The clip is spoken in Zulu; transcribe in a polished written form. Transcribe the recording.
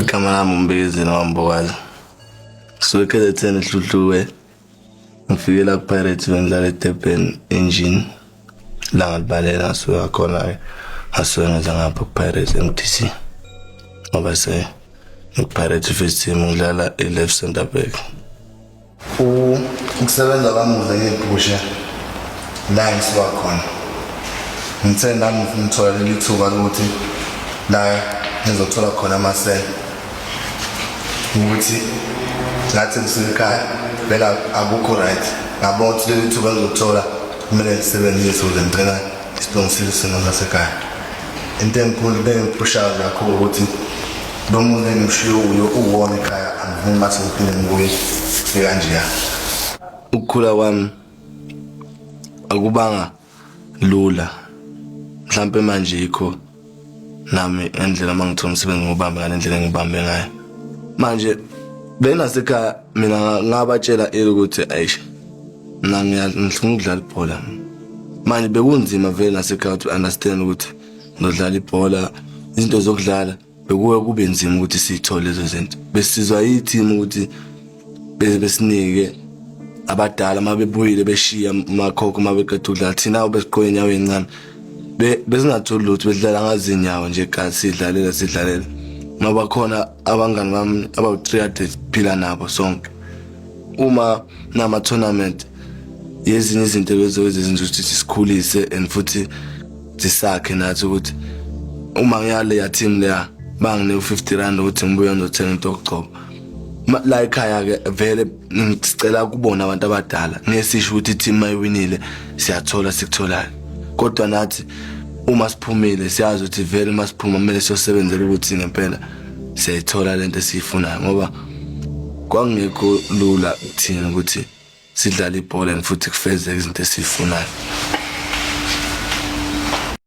Igama lami uMbezi noMbokazi. Kusuke KZN Hluhluwe. Ngifike la Pirates bengidlala eDurban Engine. La ngalibalela suka khona ke. Asonga ngapha Pirates MTC. Ngoba se Pirates first team ngidlala left center back. Ukusebenza kamuva ngephusha la ngisuka khona. Ngithe nami ngithola lithuba lokuthi la ngizothola khona amasela. Ukuthi ngathi ngisekhaya bela akukho right. Ngabona ukuthi leli thuba ngizothola kumele ngisebenzise ukuze ngicela isilungisile sona ngasekhaya. Into enkulu bengipusha kakhulu ukuthi lo muntu engimshiyo uwona ekhaya angifuni mase ngiphinde ngibuye kanje. Ukukhula kwami akubanga lula. Mhlambe manje ikho nami endlela mangithola umsebenzi ngobambe ngalendlela engibambe ngayo. Manje benasekhaya mina ngabatshela ukuthi ayisha ngifuna ukudlala ibhola. Manje bekunzima vele nasekhaya to understand ukuthi ngidlala ibhola, izinto zokudlala bekuwe kube nzima ukuthi sithole lezo zinto. Besizwa yiteam ukuthi besinike abadala mabebuyile beshiya makhokho mabeqeda ukudlala thina ubesiqoya inyawo encane. Besingatholi lutho bedlala ngazinyawo nje kasi sidlalela. Ngoba khona abangani bami aba-300 phila nabo sonke. Uma nama tournament yezinye izinto lezo ezenza ukuthi sikhulise and futhi zisakhe nathi ukuthi uma ngiyale ya team leya bangine u50 ukuthi ngibuye ngizothenga into yokugcoba. La ekhaya ke vele ngicela kubona abantu abadala ngesisho ukuthi team mayiwinile siyathola sikutholayo. Kodwa nathi uma siphumile siyazi ukuthi vele masiphuma kumele siyosebenzela ukuthi ngempela siyayithola lento esiyifunayo ngoba kwangekho lula kuthina ukuthi sidlale ibhola futhi kufeze izinto esizifunayo.